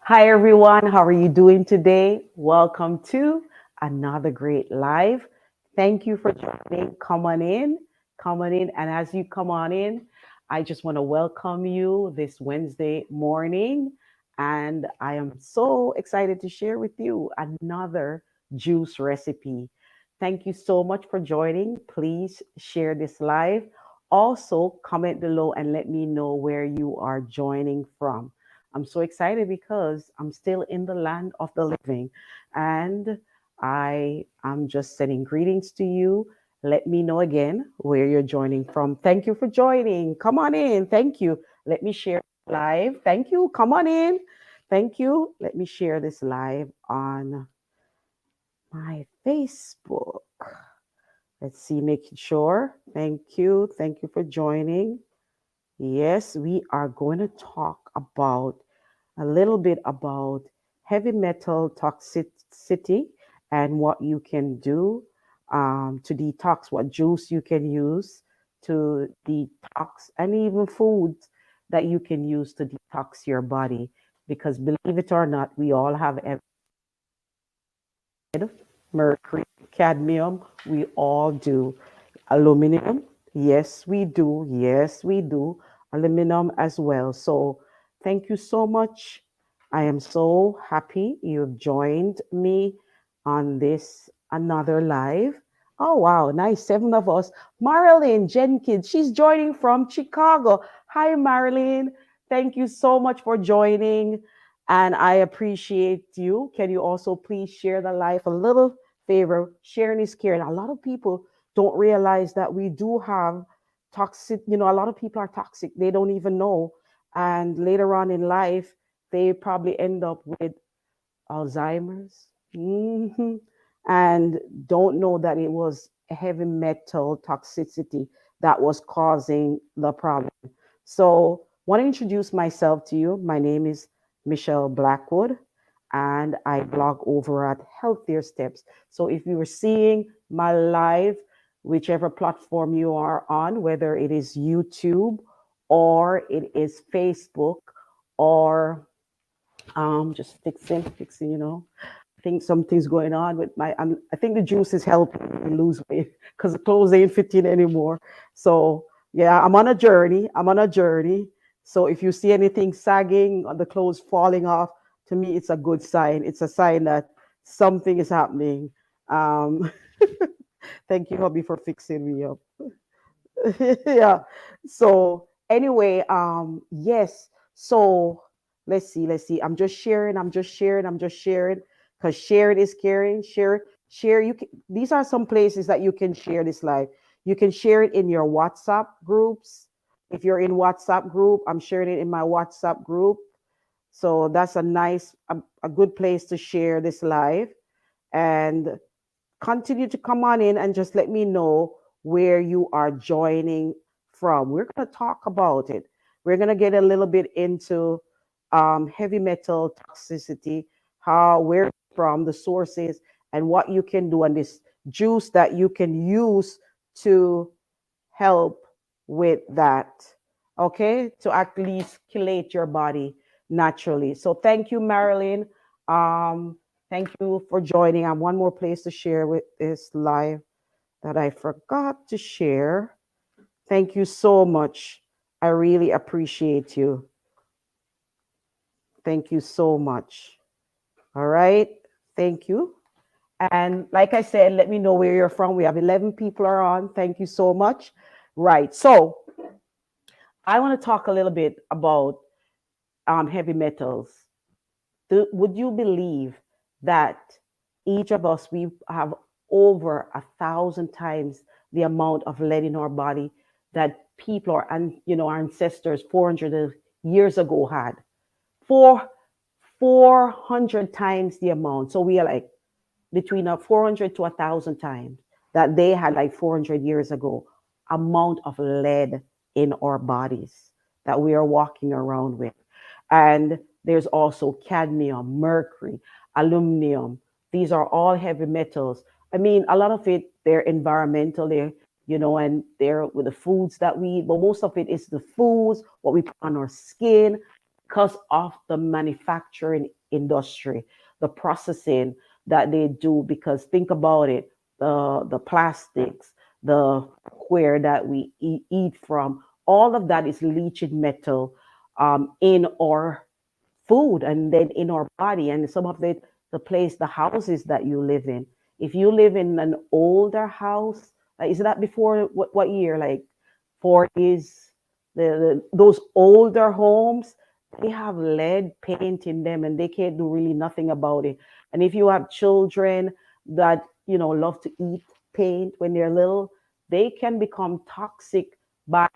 Hi, everyone. How are you doing today? Welcome to another great live. Thank you for joining. Come on in. Come on in. And as you come on in, I just want to welcome you this Wednesday morning. And I am so excited to share with you another juice recipe. Thank you so much for joining. Please share this live. Also, comment below and let me know where you are joining from. I'm so excited because I'm still in the land of the living. And I am just sending greetings to you. Let me know again where you're joining from. Thank you for joining. Come on in. Thank you. Let me share live. Thank you. Come on in. Thank you. Let me share this live on my Facebook. Let's see, making sure. Thank you. Thank you for joining. Yes, we are going to talk about a little bit about heavy metal toxicity and what you can do to detox, what juice you can use to detox, and even foods that you can use to detox your body. Because believe it or not, we all have mercury, cadmium, we all do. Aluminum, yes, we do. Yes, we do. Aluminum as well. So, thank you so much. I am so happy you've joined me on this another live. Oh, wow, nice. Seven of us. Marilyn Jenkins, she's joining from Chicago. Hi, Marilyn. Thank you so much for joining. And I appreciate you. Can you also please share the live a little favor? Sharing is caring. A lot of people don't realize that we do have toxic, a lot of people are toxic. They don't even know. And later on in life, they probably end up with Alzheimer's, and don't know that it was heavy metal toxicity that was causing the problem. So, want to introduce myself to you. My name is Michelle Blackwood, and I blog over at Healthier Steps. So, if you are seeing my live, whichever platform you are on, whether it is YouTube or it is Facebook or just fixing. I think something's going on with I think the juice is helping me lose weight because the clothes ain't fitting anymore. So yeah, I'm on a journey. I'm on a journey. So if you see anything sagging or the clothes falling off, to me it's a good sign. It's a sign that something is happening. Um, Thank you, hubby, for fixing me up. Yeah. So anyway, yes. So let's see. I'm just sharing, because sharing is caring. Share. These are some places that you can share this live. You can share it in your WhatsApp groups. If you're in WhatsApp group, I'm sharing it in my WhatsApp group. So that's a good place to share this live. And continue to come on in and just let me know where you are joining from. We're going to talk about it. We're going to get a little bit into heavy metal toxicity, where it's from, the sources, and what you can do, and this juice that you can use to help with that. Okay, to at least chelate your body naturally. So thank you, Marilyn. Um, Thank you for joining. I have one more place to share with this live that I forgot to share. Thank you so much. I really appreciate you. Thank you so much. All right. Thank you. And like I said, let me know where you're from. We have 11 people are on. Thank you so much. Right. So I want to talk a little bit about heavy metals. Would you believe that each of us, we have over 1,000 times the amount of lead in our body that people or and our ancestors 400 years ago had? Four 400 times the amount. So we are like between a 400 to 1,000 times that they had, like 400 years ago, amount of lead in our bodies that we are walking around with. And there's also cadmium, mercury, aluminum. These are all heavy metals. I mean, a lot of it, they're environmental, and they're with the foods that we eat, but most of it is the foods, what we put on our skin, because of the manufacturing industry, the processing that they do. Because think about it, the plastics, the where that we eat from, all of that is leaching metal in our food and then in our body. And some of it, the place, the houses that you live in. If you live in an older house, like, is that before what year? Like 40s, those older homes, they have lead paint in them and they can't do really nothing about it. And if you have children that, love to eat paint when they're little, they can become toxic by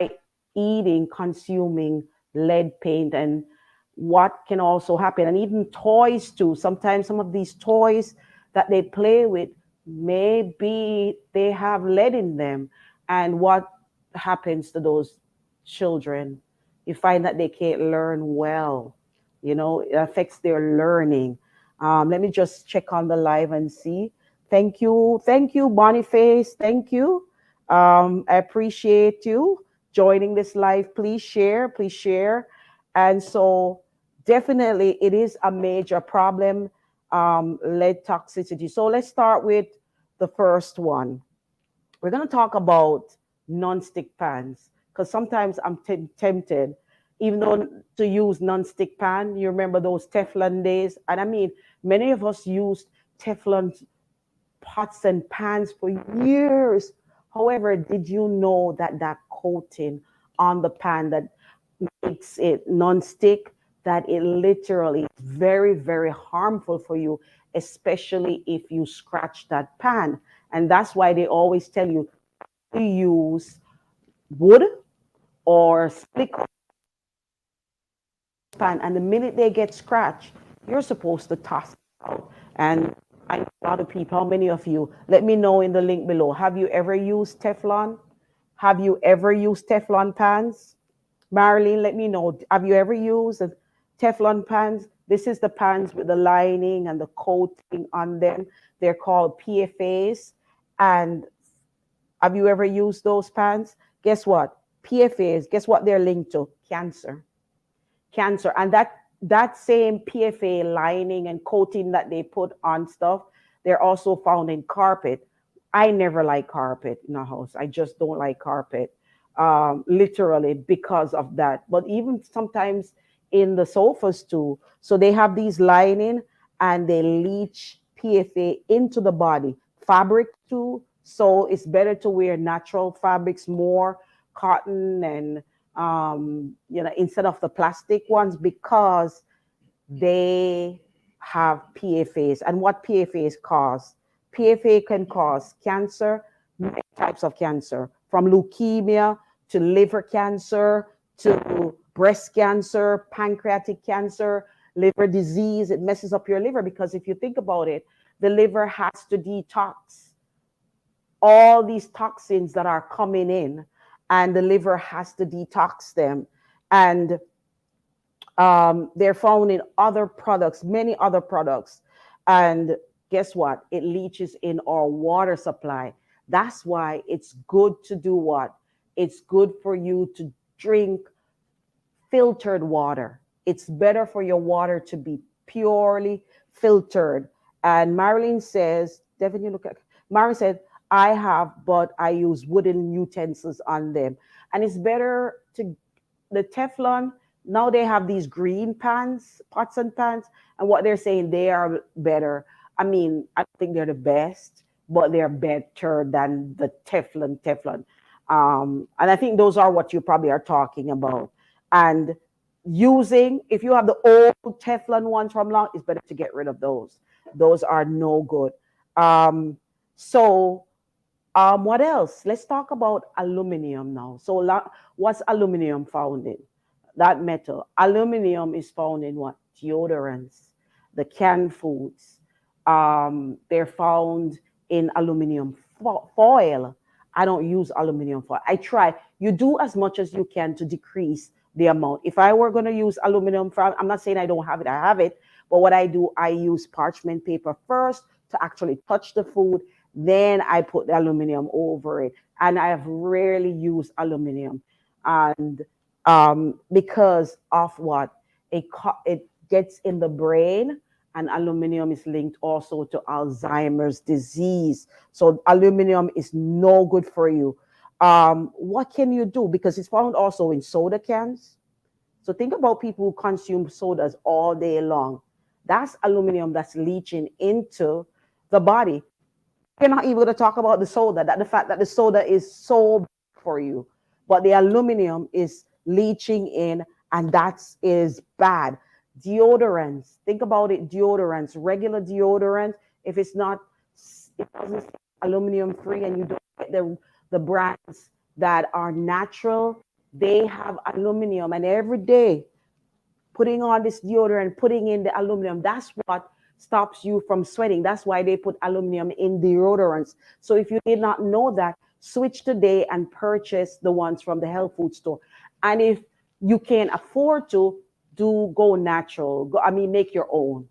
eating, consuming lead paint. And what can also happen, and even toys too, sometimes some of these toys that they play with, maybe they have lead in them. And what happens to those children? You find that they can't learn well. It affects their learning. Let me just check on the live and see. Thank you, Boniface. Thank you. I appreciate you joining this live. Please share, please share. And so, definitely, it is a major problem, lead toxicity. So let's start with the first one. We're going to talk about non-stick pans, because sometimes I'm tempted, even though to use non-stick pan. You remember those Teflon days? And I mean, many of us used Teflon pots and pans for years. However, did you know that that coating on the pan that makes it non-stick, that it literally is very, very harmful for you, especially if you scratch that pan? And that's why they always tell you to use wood or silicone pan. And the minute they get scratched, you're supposed to toss it out. And I know a lot of people, how many of you, let me know in the link below. Have you ever used Teflon? Have you ever used Teflon pans? Marilyn, let me know. Have you ever used Teflon pans? This is the pans with the lining and the coating on them. They're called PFAs. And have you ever used those pans? Guess what? PFAs, guess what they're linked to? Cancer. Cancer. And that same PFA lining and coating that they put on stuff, they're also found in carpet. I never like carpet in a house. I just don't like carpet, literally because of that. But even sometimes in the sofas too. So they have these lining and they leach PFA into the body. Fabric too. So it's better to wear natural fabrics, more cotton and instead of the plastic ones, because they have PFAs. And what PFAs cause? PFA can cause cancer, many types of cancer, from leukemia to liver cancer to breast cancer, pancreatic cancer, liver disease. It messes up your liver because if you think about it, the liver has to detox all these toxins that are coming in, and the liver has to detox them. And they're found in other products, many other products. And guess what? It leaches in our water supply. That's why it's good to do what? It's good for you to drink filtered water. It's better for your water to be purely filtered. And Marilyn says, Devin, you look at Marilyn said, I have, but I use wooden utensils on them. And it's better to the Teflon. Now they have these green pans, pots and pans, and what they're saying, they are better. I mean, I don't think they're the best, but they're better than the Teflon. And I think those are what you probably are talking about. And using, if you have the old Teflon ones from long, it's better to get rid of those. Those are no good. So what else? Let's talk about aluminum now. So what's aluminum found in? That metal. Aluminum is found in what? Deodorants, the canned foods. They're found in aluminum foil. I don't use aluminum foil. I try. You do as much as you can to decrease the amount. If I were going to use aluminum foil, I'm not saying I don't have it. I have it. But what I do, I use parchment paper first to actually touch the food. Then I put the aluminum over it. And I have rarely used aluminum. And because of what? It gets in the brain, and aluminum is linked also to Alzheimer's disease. So aluminum is no good for you. What can you do? Because it's found also in soda cans. So think about people who consume sodas all day long. That's aluminum that's leaching into the body. You're not even going to talk about the soda, that the fact that the soda is so bad for you, but the aluminum is leaching in, and that is bad. Deodorants, think about it. Deodorants, regular deodorant, if it's not, it doesn't say aluminum free, and you don't get the brands that are natural, they have aluminum. And every day putting on this deodorant, putting in the aluminum, that's what stops you from sweating. That's why they put aluminum in deodorants. So if you did not know that, switch today and purchase the ones from the health food store. And if you can afford to, do go natural. Go, I mean, make your own,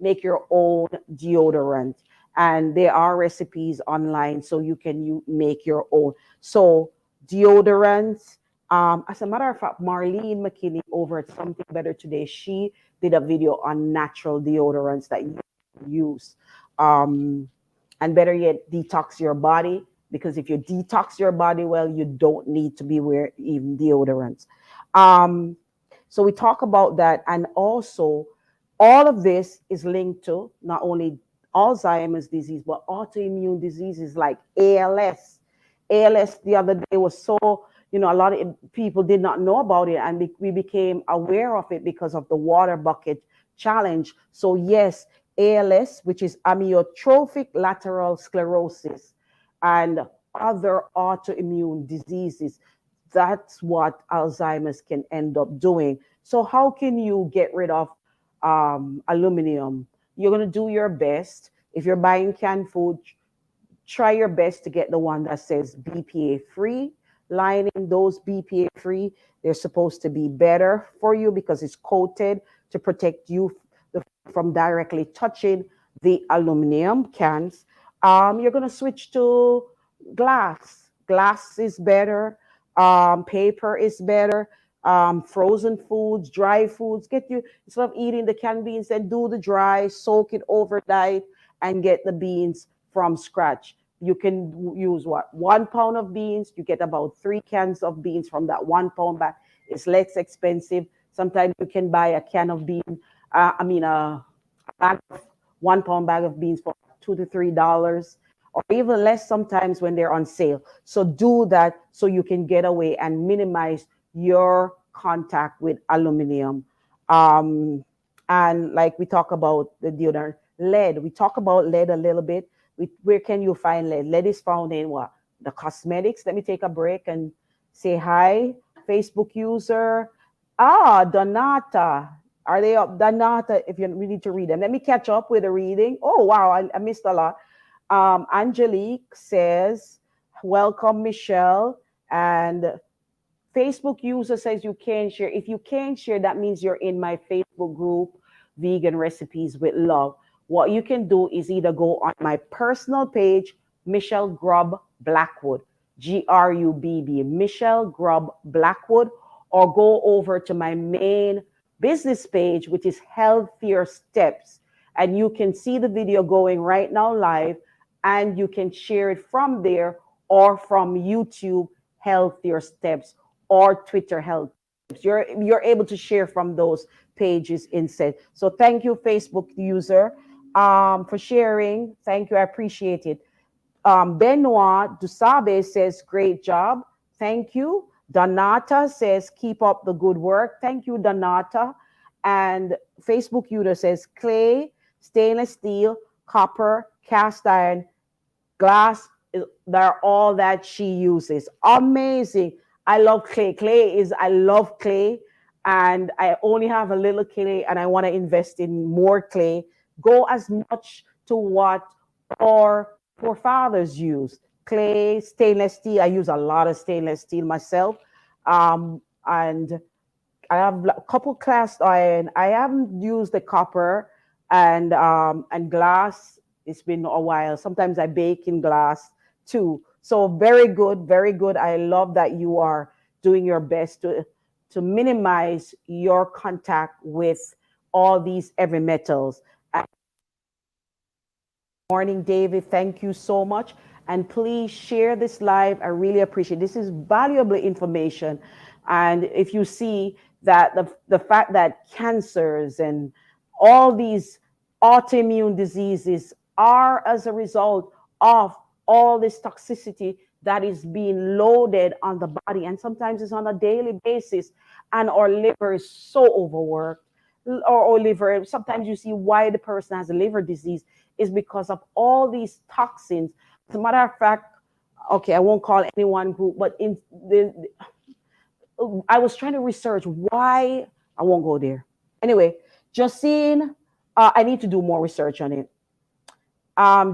make your own deodorant. And there are recipes online, so you can make your own. So deodorants, as a matter of fact, Marlene McKinney over at Something Better Today, she did a video on natural deodorants that you use. And better yet, detox your body, because if you detox your body well, you don't need to be wearing even deodorants. So we talk about that. And also, all of this is linked to not only Alzheimer's disease, but autoimmune diseases like ALS. ALS the other day was so, a lot of people did not know about it, and we became aware of it because of the water bucket challenge. So yes, ALS, which is amyotrophic lateral sclerosis, and other autoimmune diseases, that's what Alzheimer's can end up doing. So how can you get rid of aluminum? You're going to do your best. If you're buying canned food, try your best to get the one that says BPA free. Lining those BPA free, they're supposed to be better for you because it's coated to protect you from directly touching the aluminum cans. You're going to switch to glass. Glass is better. Paper is better. Frozen foods, dry foods. Get you, instead of eating the canned beans, then do the dry, soak it overnight, and get the beans from scratch. You can use 1 pound of beans. You get about 3 cans of beans from that 1 pound bag. It's less expensive. Sometimes you can buy a can of bean. A bag of 1 pound bag of beans for $2 to $3, or even less sometimes when they're on sale. So do that so you can get away and minimize your contact with aluminum. And like we talk about the deodorant, lead. We talk about lead a little bit. Where can you find lead? Lead is found in what? The cosmetics. Let me take a break and say hi. Facebook user. Donata. Are they up? Donata, if you need to read them. Let me catch up with the reading. Oh, wow. I missed a lot. Angelique says, welcome, Michelle. And Facebook user says you can share. If you can share, that means you're in my Facebook group, Vegan Recipes with Love. What you can do is either go on my personal page, Michelle Grubb Blackwood, GRUBB, Michelle Grubb Blackwood, or go over to my main business page, which is Healthier Steps. And you can see the video going right now live, and you can share it from there or from YouTube, Healthier Steps, or Twitter, Health Steps. You're able to share from those pages instead. So thank you, Facebook user, for sharing. Thank you. I appreciate it. Benoit Dusabe says, great job. Thank you. Donata says, keep up the good work. Thank you, Donata. And Facebook user says, clay, stainless steel, copper, cast iron, glass, they're all that she uses. Amazing. I love clay. I love clay. And I only have a little clay, and I want to invest in more clay. Go as much to what our forefathers used. Clay, stainless steel. I use a lot of stainless steel myself. And I have a couple cast iron. I haven't used the copper and glass. It's been a while. Sometimes I bake in glass too. So very good, very good. I love that you are doing your best to minimize your contact with all these heavy metals. Morning, David. Thank you so much. And please share this live. I really appreciate it. This is valuable information. And if you see that the fact that cancers and all these autoimmune diseases are as a result of all this toxicity that is being loaded on the body, and sometimes it's on a daily basis, and our liver is so overworked, or liver. Sometimes you see why the person has a liver disease is because of all these toxins. As a matter of fact, okay, I won't call any one group, but in I was trying to research why. I won't go there. Anyway, Justine, I need to do more research on it.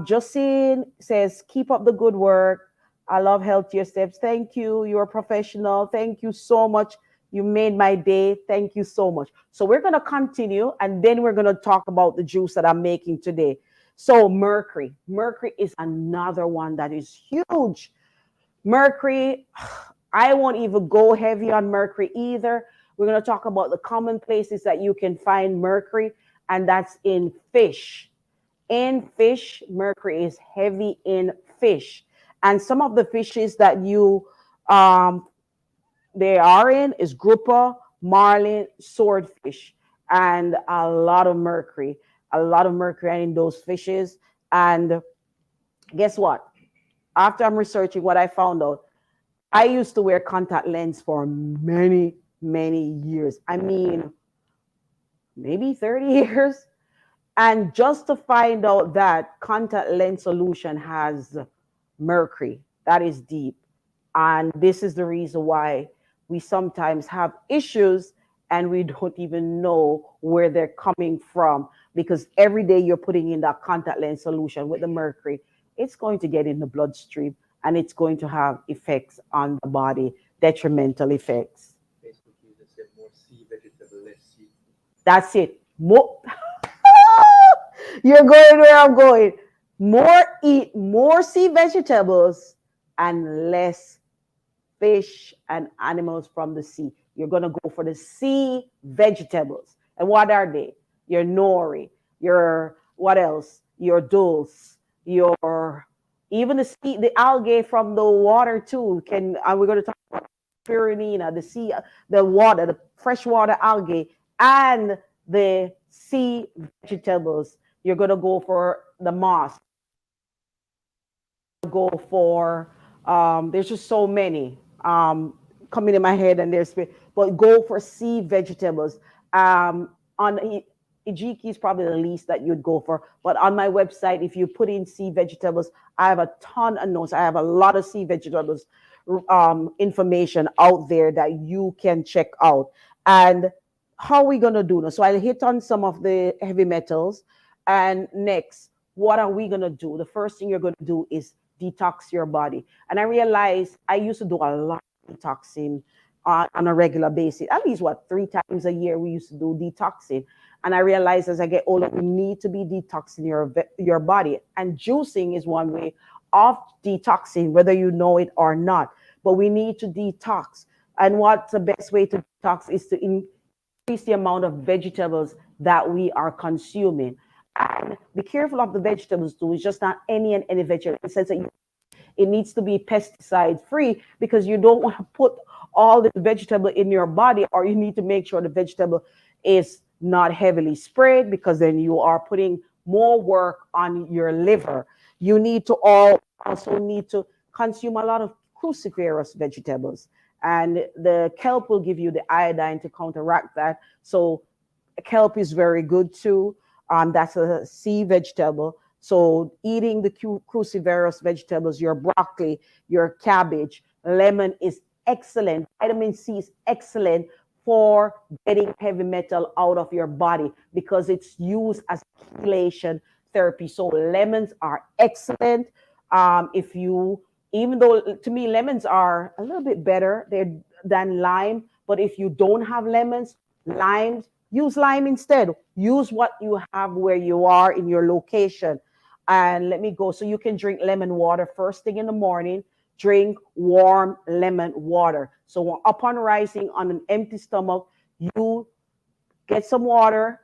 Justine says, keep up the good work. I love healthier steps. Thank you. You're a professional. Thank you so much. You made my day. Thank you so much. So we're going to continue, and then we're going to talk about the juice that I'm making today. So Mercury. Mercury is another one that is huge. Mercury, I won't even go heavy on Mercury either. We're going to talk about the common places that you can find Mercury, and that's in fish. In fish, Mercury is heavy in fish. And some of the fishes that they are in is grouper, marlin, swordfish, and a lot of mercury in those fishes. And guess what? After I'm researching what I found out, I used to wear contact lens for many, many years. I mean, maybe 30 years. And just to find out that contact lens solution has mercury, that is deep. And this is the reason why we sometimes have issues and we don't even know where they're coming from, because every day you're putting in that contact lens solution with the mercury, it's going to get in the bloodstream and it's going to have effects on the body, detrimental effects. Facebook users said more sea vegetable, less seafood. That's it. More. You're going where I'm going. Eat more sea vegetables and less fish and animals from the sea. You're going to go for the sea vegetables. And what are they? Your nori, your what else? Your dulse, your even the algae from the water too. And we're going to talk about spirulina, the sea, the water, the freshwater algae, and the sea vegetables. You're going to go for the moss, go for there's just so many coming in my head, and but go for sea vegetables. On Ijiki is probably the least that you'd go for, but on my website, if you put in sea vegetables, I have a ton of notes. I have a lot of sea vegetables information out there that you can check out. And how are we going to do this? So I'll hit on some of the heavy metals, and next, what are we going to do? The first thing you're going to do is detox your body. And I realized I used to do a lot of detoxing on a regular basis. At least, 3 times a year we used to do detoxing. And I realized as I get older, you need to be detoxing your body. And juicing is one way of detoxing, whether you know it or not. But we need to detox. And what's the best way to detox is to increase the amount of vegetables that we are consuming. And be careful of the vegetables too. It's just not any and any vegetable. In the sense that it needs to be pesticide free, because you don't want to put all the vegetable in your body, or you need to make sure the vegetable is not heavily sprayed, because then you are putting more work on your liver. You need to also need to consume a lot of cruciferous vegetables, and the kelp will give you the iodine to counteract that. So kelp is very good too. That's a sea vegetable. So eating the cruciferous vegetables, your broccoli, your cabbage, lemon is excellent. Vitamin C is excellent for getting heavy metal out of your body, because it's used as chelation therapy. So lemons are excellent. If you, even though to me lemons are a little bit better than lime, but if you don't have lemons, limes, use lime instead. Use what you have where you are in your location. And let me go. So you can drink lemon water first thing in the morning. Drink warm lemon water. So upon rising on an empty stomach, you get some water,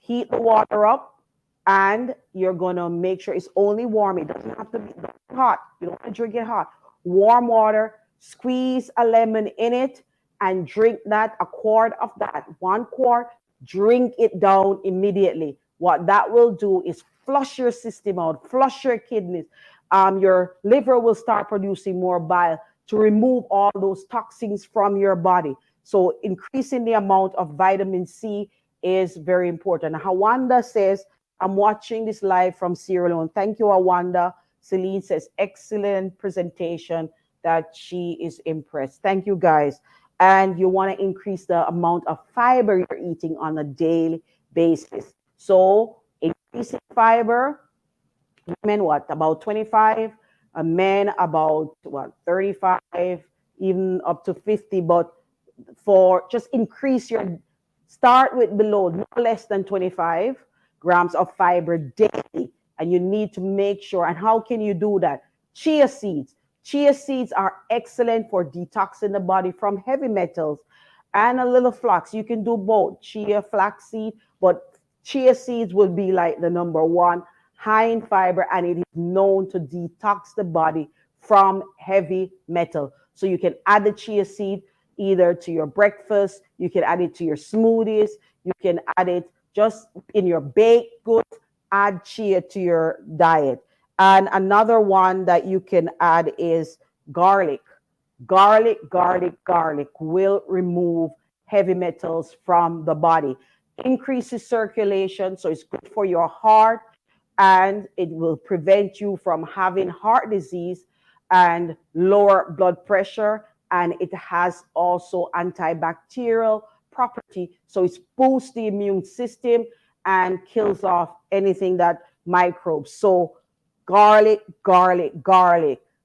Heat the water up, and you're gonna make sure it's only warm. It doesn't have to be hot. You don't want to drink it hot. Warm water. Squeeze a lemon in it and drink that. A quart of that. 1 quart. Drink it down immediately. What that will do is flush your system out, flush your kidneys. Your liver will start producing more bile to remove all those toxins from your body. So increasing the amount of vitamin C is very important. Hawanda says, I'm watching this live from Sierra Leone. Thank you, Hawanda. Celine says, excellent presentation, that she is impressed. Thank you, guys. And you want to increase the amount of fiber you're eating on a daily basis. So increasing fiber, women what, about 25, men about what, 35, even up to 50. But for just increase your, start with below, no less than 25 grams of fiber daily. And you need to make sure. And how can you do that? Chia seeds. Chia seeds are excellent for detoxing the body from heavy metals, and a little flax. You can do both, chia, flaxseed, but chia seeds will be like the number one, high in fiber, and it is known to detox the body from heavy metal. So you can add the chia seed either to your breakfast, you can add it to your smoothies, you can add it just in your baked goods. Add chia to your diet. And another one that you can add is garlic. Garlic will remove heavy metals from the body, increases circulation, so it's good for your heart, and it will prevent you from having heart disease and lower blood pressure. And it has also antibacterial property, so it boosts the immune system and kills off anything that microbes. So garlic.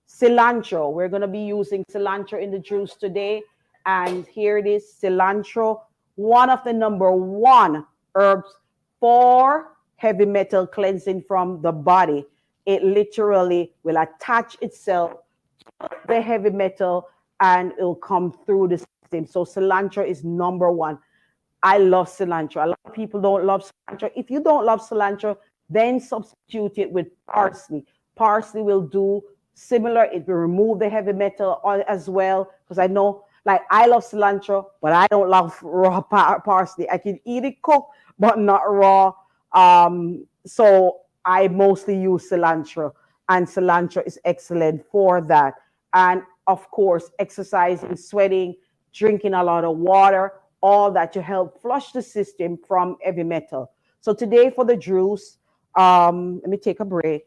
Cilantro. We're going to be using cilantro in the juice today. And here it is, cilantro, one of the number one herbs for heavy metal cleansing from the body. It literally will attach itself to the heavy metal and it'll come through the system. So cilantro is number one. I love cilantro. A lot of people don't love cilantro. If you don't love cilantro, then substitute it with parsley. Parsley will do similar. It will remove the heavy metal as well. Because I know, like, I love cilantro, but I don't love raw parsley. I can eat it cooked, but not raw. So I mostly use cilantro, and cilantro is excellent for that. And of course, exercising, sweating, drinking a lot of water, all that to help flush the system from heavy metal. So today for the juice, let me take a break.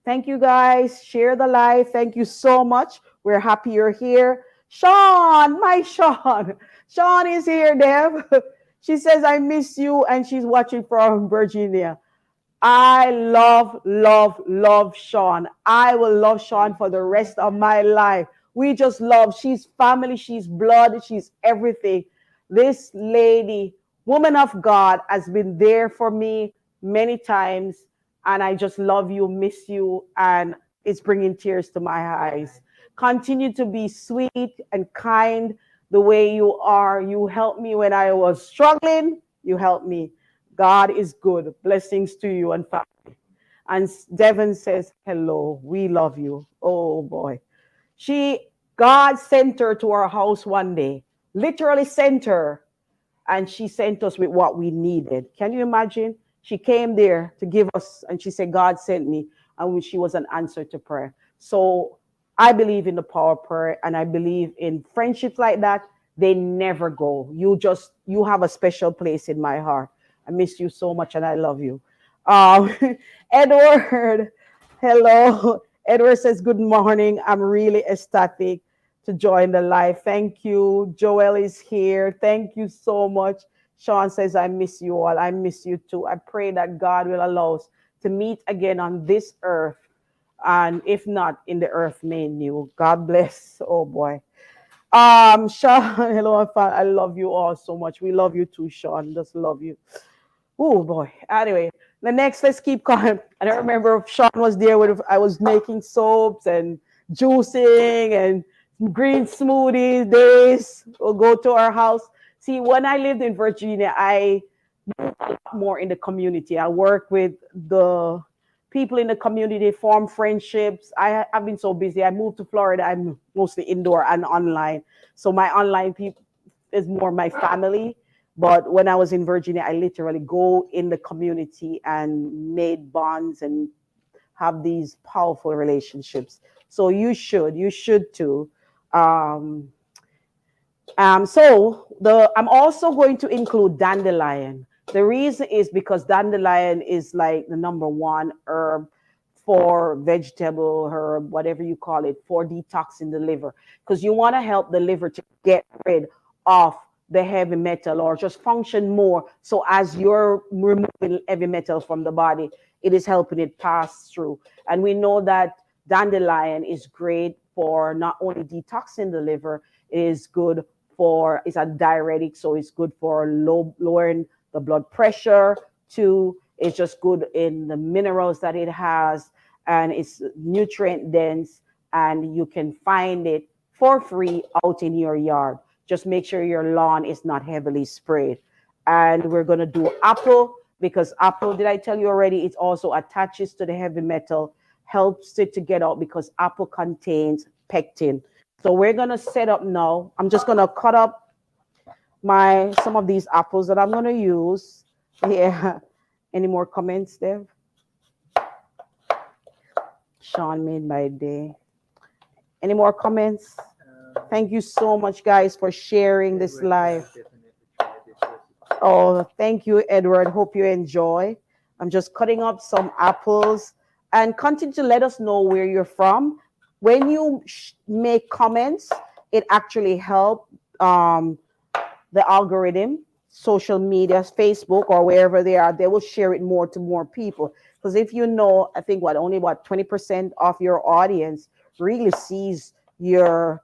Thank you, guys. Share the live. Thank you so much. We're happy you're here. Sean, my Sean. Sean is here, Deb. She says, I miss you, and she's watching from Virginia. I love Sean. I will love Sean for the rest of my life. We just love. She's family, she's blood, she's everything. This lady, woman of God, has been there for me many times, and I just love you, miss you, and it's bringing tears to my eyes. Continue to be sweet and kind the way you are. You helped me when I was struggling. You helped me. God is good. Blessings to you and family. And Devon says, hello, we love you. Oh boy. God sent her to our house one day, literally sent her, and she sent us with what we needed. Can you imagine? She came there to give us, and she said, God sent me. And she was an answer to prayer. So I believe in the power of prayer, and I believe in friendships like that. They never go. You have a special place in my heart. I miss you so much, and I love you. Um, Edward, hello. Edward says, good morning. I'm really ecstatic to join the live. Thank you. Joel is here. Thank you so much. Sean says, I miss you all. I miss you too. I pray that God will allow us to meet again on this earth. And if not, in the earth made new. God bless. Oh boy. Sean, hello, I love you all so much. We love you too, Sean. Just love you. Oh boy. Anyway, let's keep going. I don't remember if Sean was there when I was making soaps and juicing and green smoothies days. We'll go to our house. See, when I lived in Virginia, I move a lot more in the community. I work with the people in the community, form friendships. I've been so busy. I moved to Florida. I'm mostly indoor and online. So my online people is more my family. But when I was in Virginia, I literally go in the community and made bonds and have these powerful relationships. So you should too. Um, I'm also going to include dandelion. The reason is because dandelion is like the number one herb for vegetable herb, whatever you call it, for detoxing the liver. Because you want to help the liver to get rid of the heavy metal or just function more. So as you're removing heavy metal from the body, it is helping it pass through. And we know that dandelion is great for not only detoxing the liver, it is good for, it's a diuretic, so it's good for lowering the blood pressure too. It's just good in the minerals that it has, and it's nutrient dense, and you can find it for free out in your yard. Just make sure your lawn is not heavily sprayed. And we're going to do apple, because apple, did I tell you already, it also attaches to the heavy metal, helps it to get out, because apple contains pectin. So we're going to set up now. I'm just going to cut up my some of these apples that I'm going to use. Yeah. Any more comments, Dev? Sean made my day. Any more comments? Thank you so much, guys, for sharing this live. Oh, thank you, Edward. Hope you enjoy. I'm just cutting up some apples, and continue to let us know where you're from. When you make comments, it actually helps the algorithm, social media, Facebook, or wherever they are. They will share it more to more people. Because if you know, I think only 20% of your audience really sees your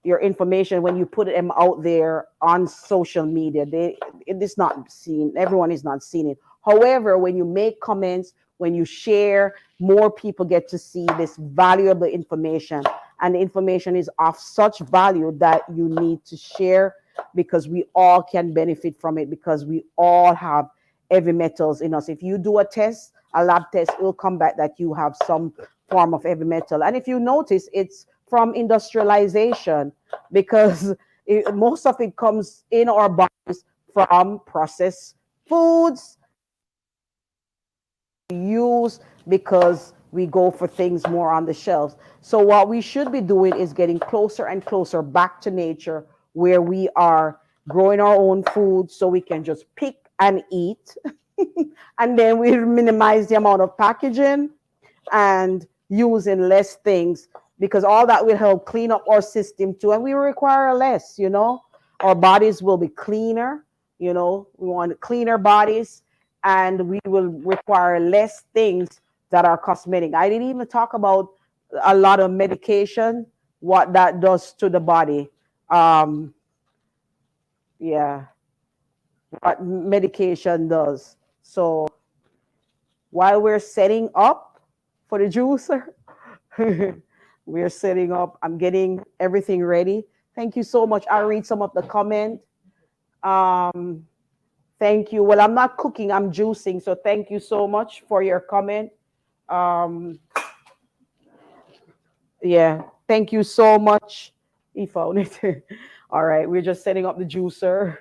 information when you put them out there on social media. It is not seen. Everyone is not seeing it. However, when you make comments, when you share, more people get to see this valuable information. And the information is of such value that you need to share, because we all can benefit from it, because we all have heavy metals in us. If you do a test, a lab test, it will come back that you have some form of heavy metal. And if you notice, it's from industrialization, because most of it comes in our bodies from processed foods use, because we go for things more on the shelves. So what we should be doing is getting closer and closer back to nature, where we are growing our own food, so we can just pick and eat. And then we minimize the amount of packaging and using less things, because all that will help clean up our system too. And we require less, our bodies will be cleaner, we want cleaner bodies, and we will require less things that are cosmetic. I didn't even talk about a lot of medication, what that does to the body. Yeah, what medication does. So while we're setting up for the juicer, we're setting up. I'm getting everything ready. Thank you so much. I'll read some of the comment. Thank you. Well, I'm not cooking, I'm juicing. So thank you so much for your comment. Yeah, thank you so much. He found it. All right, we're just setting up the juicer.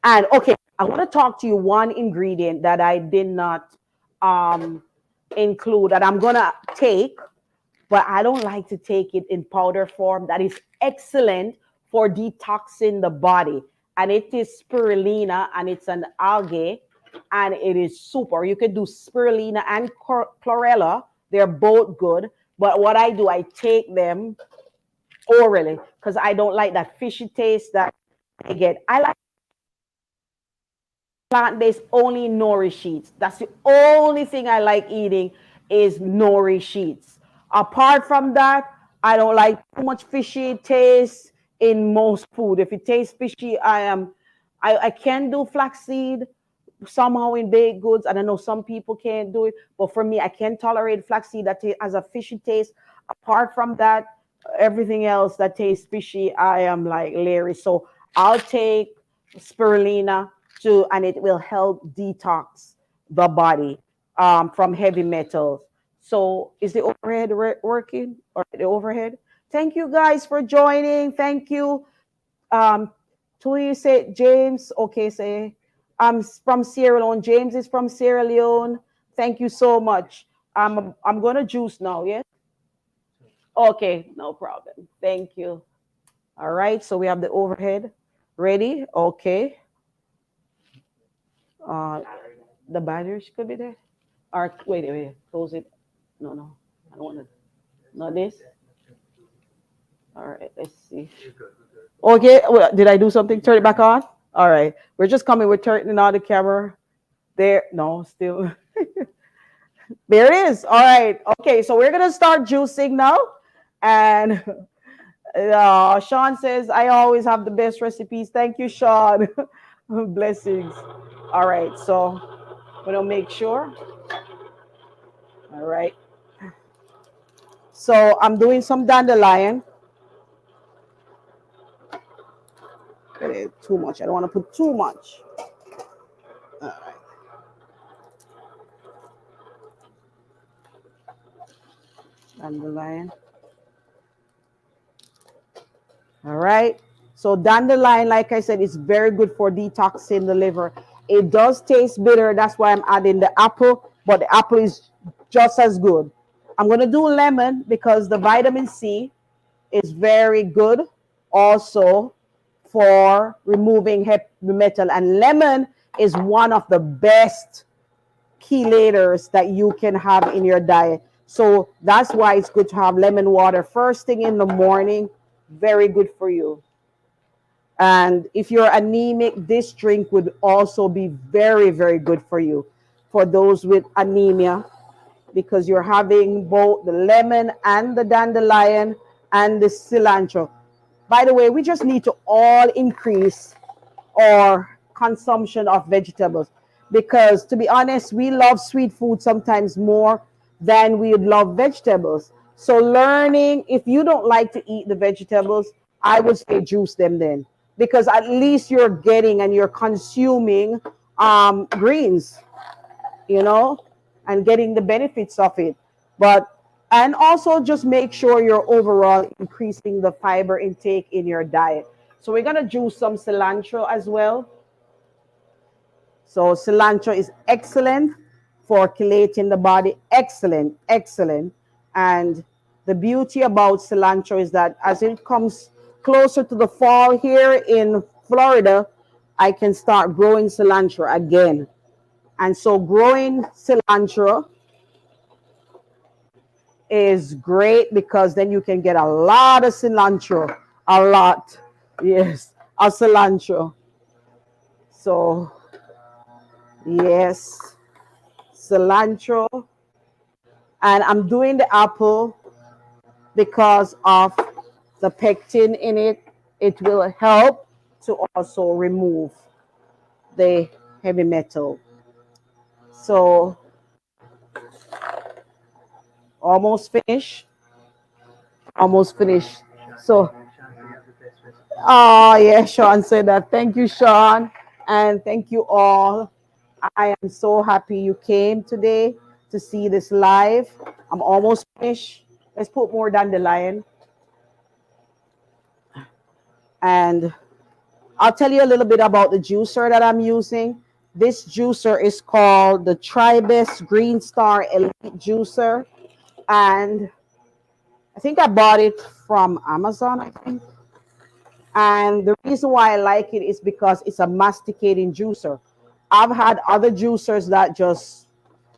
And okay, I want to talk to you one ingredient that I did not include, that I'm gonna take, but I don't like to take it in powder form. That is excellent for detoxing the body. And it is spirulina, and it's an algae, and it is super. You can do spirulina and chlorella. They're both good. But what I do, I take them orally, because I don't like that fishy taste that I get. I like plant-based, only nori sheets. That's the only thing I like eating, is nori sheets. Apart from that, I don't like too much fishy taste in most food. If it tastes fishy, I can do flaxseed somehow in baked goods, and I know some people can't do it, but for me, I can tolerate flaxseed that has a fishy taste. Apart from that, everything else that tastes fishy, I am like leery. So I'll take spirulina and it will help detox the body from heavy metals. So is the overhead working, or the overhead? Thank you guys for joining. Thank you. Um, Tui said James. Okay, say I'm from Sierra Leone. James is from Sierra Leone. Thank you so much. I'm gonna juice now. Yeah. Okay, no problem. Thank you. All right. So we have the overhead ready. Okay. Uh, the batteries could be there. Or wait. Close it. No, no. I don't want to. Not this. All right. Let's see. Okay. Well, did I do something? Turn it back on. All right. We're just coming. We're turning on the camera. There. No, still. There it is. All right. Okay. So we're gonna start juicing now, and Sean says I always have the best recipes. Thank you, Sean. Blessings. All right. So we're gonna make sure. All right. So I'm doing some dandelion. Too much. I don't want to put too much. All right. Dandelion. All right. So dandelion, like I said, is very good for detoxing the liver. It does taste bitter. That's why I'm adding the apple, but the apple is just as good. I'm going to do lemon because the vitamin C is very good also for removing heavy metal. And lemon is one of the best chelators that you can have in your diet. So that's why it's good to have lemon water first thing in the morning. Very good for you. And if you're anemic, this drink would also be very, very good for you. For those with anemia, because you're having both the lemon and the dandelion and the cilantro. By the way, we just need to all increase our consumption of vegetables, because to be honest, we love sweet food sometimes more than we love vegetables. So learning, if you don't like to eat the vegetables, I would say juice them then, because at least you're getting and you're consuming greens, you know, and getting the benefits of it. But and also just make sure you're overall increasing the fiber intake in your diet. So we're gonna juice some cilantro as well. So cilantro is excellent for chelating the body. Excellent, excellent. And the beauty about cilantro is that as it comes closer to the fall here in Florida, I can start growing cilantro again. And so growing cilantro is great because then you can get a lot of cilantro. A lot. Yes, of cilantro. So, yes, cilantro. And I'm doing the apple because of the pectin in it. It will help to also remove the heavy metal. So, almost finished. Almost finished. So, oh, yeah, Sean said that. Thank you, Sean. And thank you all. I am so happy you came today to see this live. I'm almost finished. Let's put more dandelion. And I'll tell you a little bit about the juicer that I'm using. This juicer is called the Tribest Green Star Elite Juicer. And I think I bought it from Amazon, I think. And the reason why I like it is because it's a masticating juicer. I've had other juicers that just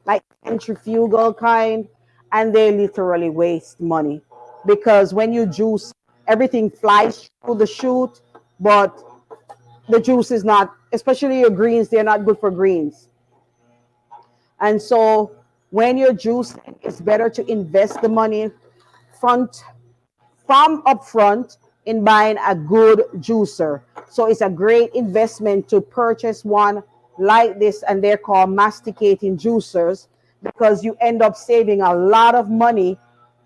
like centrifugal kind, and they literally waste money because when you juice, everything flies through the chute, but the juice is not, especially your greens, they're not good for greens. And so when you're juicing, it's better to invest the money front from upfront in buying a good juicer. So it's a great investment to purchase one like this, and they're called masticating juicers, because you end up saving a lot of money,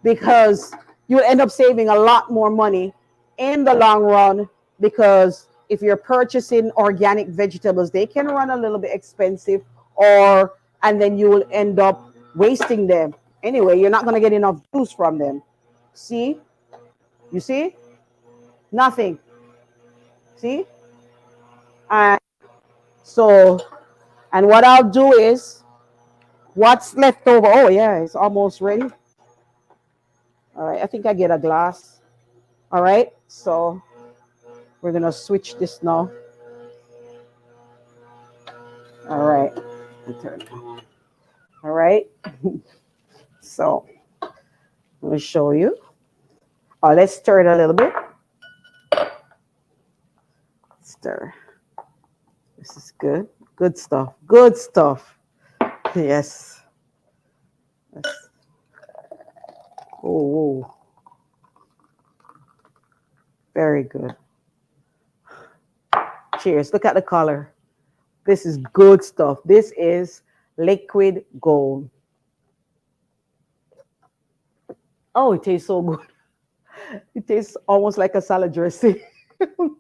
because you end up saving a lot more money in the long run, because if you're purchasing organic vegetables, they can run a little bit expensive, or and then you will end up wasting them. Anyway, you're not going to get enough juice from them. See? You see? Nothing. See? And so, and what I'll do is, what's left over? Oh, yeah, it's almost ready. All right, I think I get a glass. All right, so we're going to switch this now. All right. All right. So let me show you. Let's stir it a little bit. Stir. This is good. Good stuff. Good stuff. Yes. Oh, very good. Cheers. Look at the color. This is good stuff. This is liquid gold. Oh, it tastes so good. It tastes almost like a salad dressing. The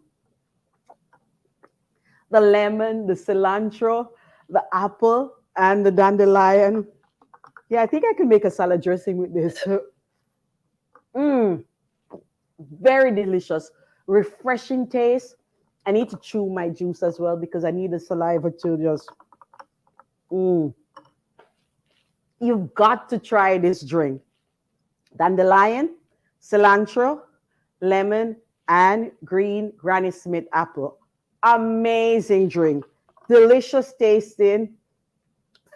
lemon, the cilantro, the apple, and the dandelion. Yeah, I think I can make a salad dressing with this. Very delicious, refreshing taste. I need to chew my juice as well because I need the saliva to just. You've got to try this drink. Dandelion, cilantro, lemon, and green Granny Smith apple. Amazing drink. Delicious tasting,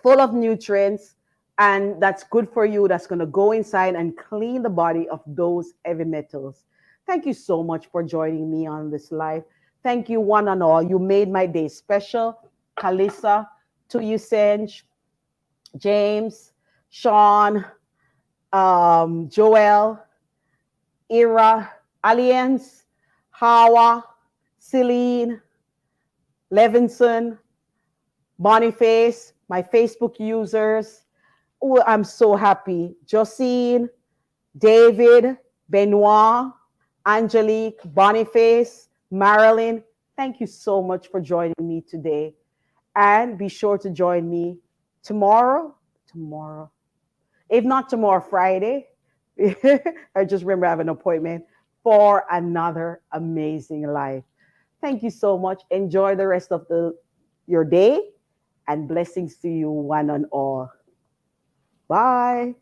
full of nutrients, and that's good for you. That's going to go inside and clean the body of those heavy metals. Thank you so much for joining me on this live. Thank you, one and all. You made my day special. Kalisa, Tuyu James, Sean, Joel, Ira, Alliance, Hawa, Celine, Levinson, Boniface, my Facebook users. Oh, I'm so happy. Josine, David, Benoit, Angelique, Boniface, Marilyn. Thank you so much for joining me today. And be sure to join me tomorrow. If not tomorrow, Friday. I just remember I have an appointment for another amazing life. Thank you so much. Enjoy the rest of your day, and blessings to you one and all. Bye.